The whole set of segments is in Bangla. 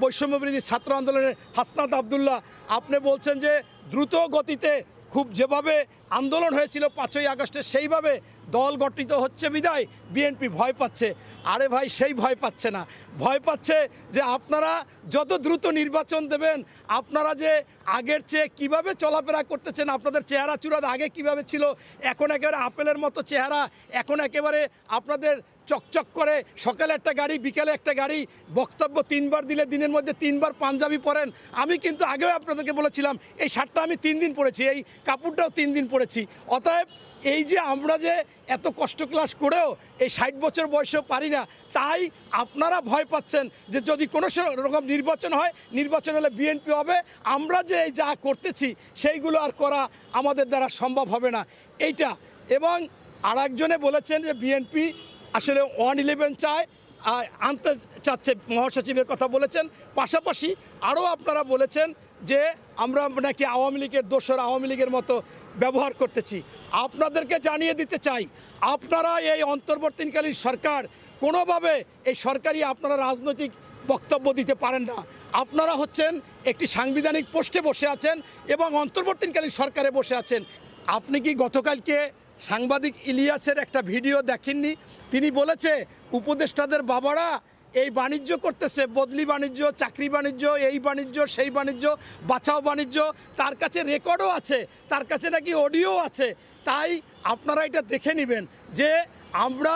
বৈষম্যবিরোধী ছাত্র আন্দোলনের হাসনাত আবদুল্লাহ, আপনি বলছেন যে দ্রুত গতিতে খুব যেভাবে আন্দোলন হয়েছিল 5ই আগস্টে সেইভাবে দল গঠিত হচ্ছে বিদায় বিএনপি ভয় পাচ্ছে। আরে ভাই, সেই ভয় পাচ্ছে না, ভয় পাচ্ছে যে আপনারা যত দ্রুত নির্বাচন দেবেন, আপনারা যে আগের চেয়ে কিভাবে চলাফেরা করতেছেন, আপনাদের চেহারা চূড়াত আগে কিভাবে ছিল, এখন একেবারে আপেলের মতো চেহারা, এখন একেবারে আপনাদের চকচক করে সকালে একটা গাড়ি বিকালে একটা গাড়ি, বক্তব্য 3বার দিলে দিনের মধ্যে 3বার পাঞ্জাবি পরেন। আমি কিন্তু আগেও আপনাদেরকে বলেছিলাম এই শার্টটা আমি 3 দিন পরেছি, এই কাপড়টাও 3 দিন পরেছি। অতএব এই যে আমরা যে এত কষ্ট ক্লাস করেও এই 60 বছর বয়সেও পারি না, তাই আপনারা ভয় পাচ্ছেন যে যদি কোনো রকম নির্বাচন হয়, নির্বাচন হলে বিএনপি হবে, আমরা যে এই যা করতেছি সেইগুলো আর করা আমাদের দ্বারা সম্ভব হবে না এইটা। এবং আরেকজনে বলেছেন যে বিএনপি আসলে 111 চায়, আনতে চাচ্ছে, মহাসচিবের কথা বলেছেন। পাশাপাশি আরও আপনারা বলেছেন যে আমরা নাকি আওয়ামী লীগের দোসর, আওয়ামী লীগের মতো ব্যবহার করতেছি। আপনাদেরকে জানিয়ে দিতে চাই, আপনারা এই অন্তর্বর্তীকালীন সরকার কোনোভাবে এই সরকারি আপনারা রাজনৈতিক বক্তব্য দিতে পারেন না। আপনারা হচ্ছেন একটি সাংবিধানিক পোস্টে বসে আছেন এবং অন্তর্বর্তীকালীন সরকারে বসে আছেন। আপনি কি গতকালকে সাংবাদিক ইলিয়াসের একটা ভিডিও দেখেননি? তিনি বলেছে উপদেষ্টাদের বাবারা এই বাণিজ্য করতেছে, বদলি বাণিজ্য, চাকরি বাণিজ্য, এই বাণিজ্য, সেই বাণিজ্য, বাঁচাও বাণিজ্য। তার কাছে রেকর্ডও আছে, তার কাছে নাকি অডিও আছে। তাই আপনারা এটা দেখে নেবেন যে আমরা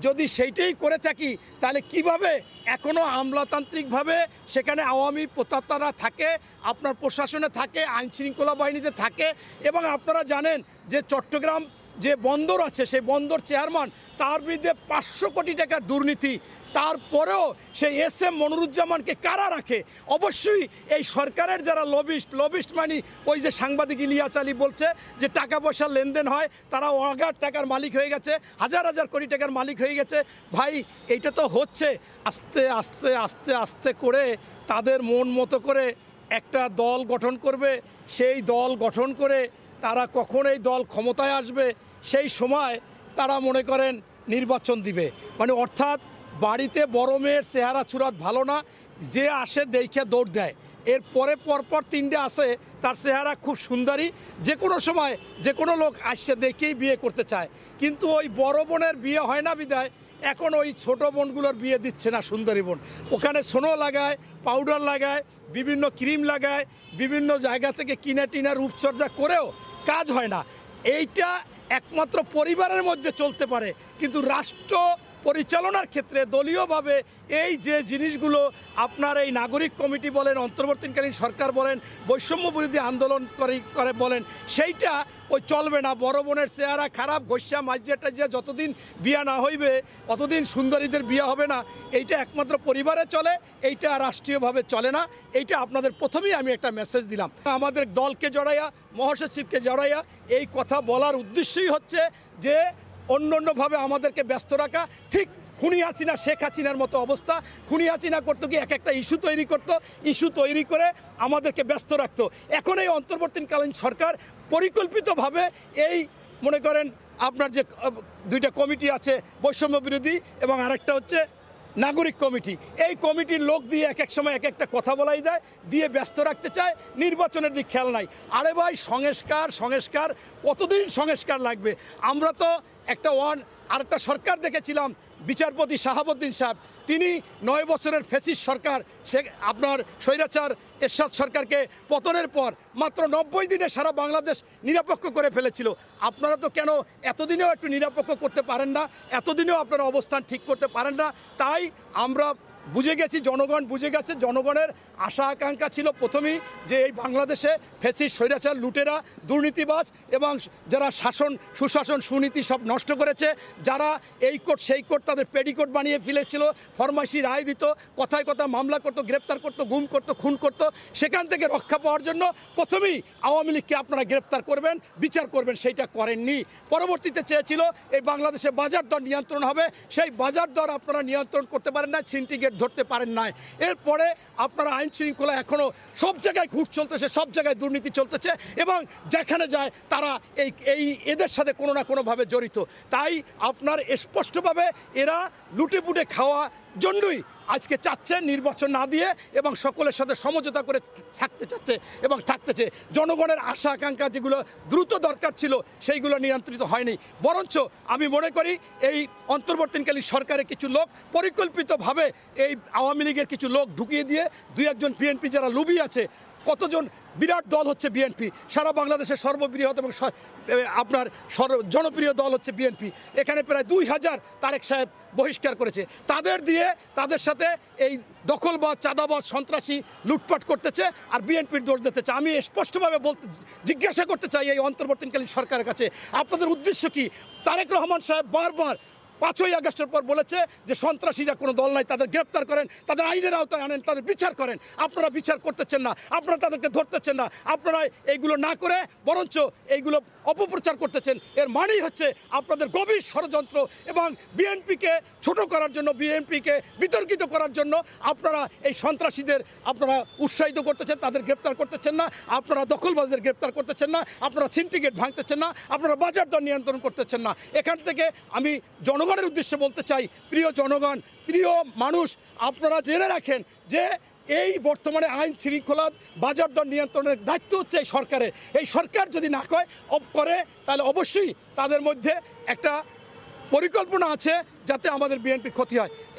যদি সেইটাই করে থাকি তাহলে কিভাবে এখনও আমলাতান্ত্রিকভাবে সেখানে আওয়ামী প্রতাত্তারা থাকে, আপনার প্রশাসনে থাকে, আইনশৃঙ্খলা বাহিনীতে থাকে। এবং আপনারা জানেন যে চট্টগ্রাম যে বন্দর আছে সেই বন্দর চেয়ারম্যান, তার বিরুদ্ধে 500 কোটি টাকার দুর্নীতি, তারপরেও সেই SM মনিরুজ্জামানকে কারা রাখে? অবশ্যই এই সরকারের যারা লবিস্ট মানে ওই যে সাংবাদিক ইলিয়াস আলী বলছে যে টাকা পয়সার লেনদেন হয়, তারা অগাধ টাকার মালিক হয়ে গেছে, হাজার হাজার কোটি টাকার মালিক হয়ে গেছে। ভাই, এইটা তো হচ্ছে আস্তে আস্তে আস্তে আস্তে করে তাদের মন মতো করে একটা দল গঠন করবে। সেই দল গঠন করে তারা কখন এই দল ক্ষমতায় আসবে সেই সময় তারা মনে করেন নির্বাচন দিবে। মানে অর্থাৎ বাড়িতে বড় মেয়ের চেহারা চূড়াত ভালো না, যে আসে দেখে দৌড় দেয়। এর পরপর 3টে আসে, তার চেহারা খুব সুন্দরী, যে কোনো সময় যে কোনো লোক আসছে দেখেই বিয়ে করতে চায়। কিন্তু ওই বড় বোনের বিয়ে হয় না বিদায় এখন ওই ছোট বোনগুলোর বিয়ে দিচ্ছে না সুন্দরী বোন। ওখানে সোনো লাগায়, পাউডার লাগায়, বিভিন্ন ক্রিম লাগায়, বিভিন্ন জায়গা থেকে কিনে টিনে রূপচর্চা করেও কাজ হয় না। এইটা একমাত্র পরিবারের মধ্যে চলতে পারে, কিন্তু রাষ্ট্র পরিচালনার ক্ষেত্রে দলীয়ভাবে এই যে জিনিসগুলো আপনার এই নাগরিক কমিটি বলেন, অন্তর্বর্তীকালীন সরকার বলেন, বৈষম্য বিরোধী আন্দোলন করে বলেন, সেইটা ওই চলবে না। বড় বোনের চেহারা খারাপ, ঘষা মাঝিয়াটা যে যতদিন বিয়া না হইবে অতদিন সুন্দরীদের বিয়ে হবে না। এইটা একমাত্র পরিবারে চলে, এইটা রাষ্ট্রীয়ভাবে চলে না। এইটা আপনাদের প্রথমেই আমি একটা মেসেজ দিলাম। আমাদের দলকে জড়াইয়া, মহাসচিবকে জড়াইয়া এই কথা বলার উদ্দেশ্যই হচ্ছে যে অন্যভাবে আমাদেরকে ব্যস্ত রাখা। ঠিক খুনি হাসিনা, শেখ হাসিনার মতো অবস্থা। খুনি হাসিনা করতো কি একটা ইস্যু তৈরি করতো, ইস্যু তৈরি করে আমাদেরকে ব্যস্ত রাখতো। এখন এই অন্তর্বর্তীকালীন সরকার পরিকল্পিতভাবে এই মনে করেন আপনার যে 2টা কমিটি আছে, বৈষম্য বিরোধী এবং আরেকটা হচ্ছে নাগরিক কমিটি, এই কমিটির লোক দিয়ে এক সময় একটা কথা বলাই দেয়, দিয়ে ব্যস্ত রাখতে চায়, নির্বাচনের দিক খেয়াল নাই। আরে ভাই, সংস্কার কতদিন সংস্কার লাগবে? আমরা তো আরেকটা সরকার দেখেছিলাম, বিচারপতি শাহাবুদ্দিন সাহেব, তিনি 9 বছরের ফ্যাসিস্ট সরকার, সে আপনার স্বৈরাচার এরশাদ সরকারকে পতনের পর মাত্র 90 দিনে সারা বাংলাদেশ নিরপেক্ষ করে ফেলেছিল। আপনারা তো কেন এতদিনেও একটু নিরপেক্ষ করতে পারেন না? এতদিনেও আপনারা অবস্থান ঠিক করতে পারেন না? তাই আমরা বুঝে গেছি, জনগণ বুঝে গেছে। জনগণের আশা আকাঙ্ক্ষা ছিল প্রথমেই যে এই বাংলাদেশে ফ্যাসিস্ট, স্বৈরাচার, লুটেরা, দুর্নীতিবাজ এবং যারা সুশাসন, সুনীতি সব নষ্ট করেছে, যারা এই কোর্ট সেই কোর্ট তাদের পেডিকোট বানিয়ে ফেলেছিল, ফরমাইশি রায় দিত, কথায় মামলা করতো, গ্রেপ্তার করতো, গুম করতো, খুন করতো, সেখান থেকে রক্ষা পাওয়ার জন্য প্রথমেই আওয়ামী লীগকে আপনারা গ্রেপ্তার করবেন, বিচার করবেন, সেইটা করেননি। পরবর্তীতে চেয়েছিল এই বাংলাদেশে বাজার দর নিয়ন্ত্রণ হবে, সেই বাজার দর আপনারা নিয়ন্ত্রণ করতে পারেন না, সিন্ডিকেট ধরতে পারেন নাই। এরপরে আপনারা আইন শৃঙ্খলা এখনও সব জায়গায় ঘুষ চলতেছে, সব জায়গায় দুর্নীতি চলতেছে এবং যেখানে যায় তারা এদের সাথে কোনো না কোনোভাবে জড়িত। তাই আপনার স্পষ্টভাবে এরা লুটেপুটে খাওয়া জন্যই আজকে চাচ্ছে নির্বাচন না দিয়ে এবং সকলের সাথে সমঝোতা করে থাকতে চাচ্ছে এবং থাকতেছে। জনগণের আশা আকাঙ্ক্ষা যেগুলো দ্রুত দরকার ছিল সেইগুলো নিয়ন্ত্রিত হয়নি, বরঞ্চ আমি মনে করি এই অন্তর্বর্তীকালীন সরকারের কিছু লোক পরিকল্পিতভাবে এই আওয়ামী লীগের কিছু লোক ঢুকিয়ে দিয়ে দুই একজন বিএনপি যারা লুবি আছে, কতজন বিরাট দল হচ্ছে বিএনপি, সারা বাংলাদেশের সর্ববৃহৎ এবং আপনার জনপ্রিয় দল হচ্ছে বিএনপি। এখানে প্রায় 2000 তারেক সাহেব বহিষ্কার করেছে, তাদের দিয়ে তাদের সাথে এই দখলবাজ চাঁদাবাজ সন্ত্রাসী লুটপাট করতেছে আর বিএনপির দোষ দিতেছে। আমি স্পষ্টভাবে জিজ্ঞাসা করতে চাই এই অন্তর্বর্তীকালীন সরকারের কাছে, আপনাদের উদ্দেশ্য কি? তারেক রহমান সাহেব বারবার 5ই আগস্টের পর বলেছে যে সন্ত্রাসীরা কোনো দল নাই, তাদের গ্রেপ্তার করেন, তাদের আইনের আওতায় আনেন, তাদের বিচার করেন। আপনারা বিচার করতেছেন না, আপনারা তাদেরকে ধরতেছেন না, আপনারা এইগুলো না করে বরঞ্চ এইগুলো অপপ্রচার করতেছেন। এর মানেই হচ্ছে আপনাদের গভীর ষড়যন্ত্র এবং বিএনপিকে ছোট করার জন্য, বিএনপিকে বিতর্কিত করার জন্য আপনারা এই সন্ত্রাসীদের আপনারা উৎসাহিত করতেছেন, তাদের গ্রেপ্তার করতেছেন না, আপনারা দখলবাজদের গ্রেপ্তার করতেছেন না, আপনারা সিন্ডিকেট ভাঙতেছেন না, আপনারা বাজার দর নিয়ন্ত্রণ করতেছেন না। এখান থেকে আমি জনগণের উদ্দেশ্যে বলতে চাই, প্রিয় জনগণ, প্রিয় মানুষ, আপনারা জেনে রাখেন যে এই বর্তমানে আইন শৃঙ্খলা বাজার দর নিয়ন্ত্রণের দায়িত্ব হচ্ছে এই সরকারের। এই সরকার যদি না করে তাহলে অবশ্যই তাদের মধ্যে একটা পরিকল্পনা আছে যাতে আমাদের বিএনপির ক্ষতি হয়।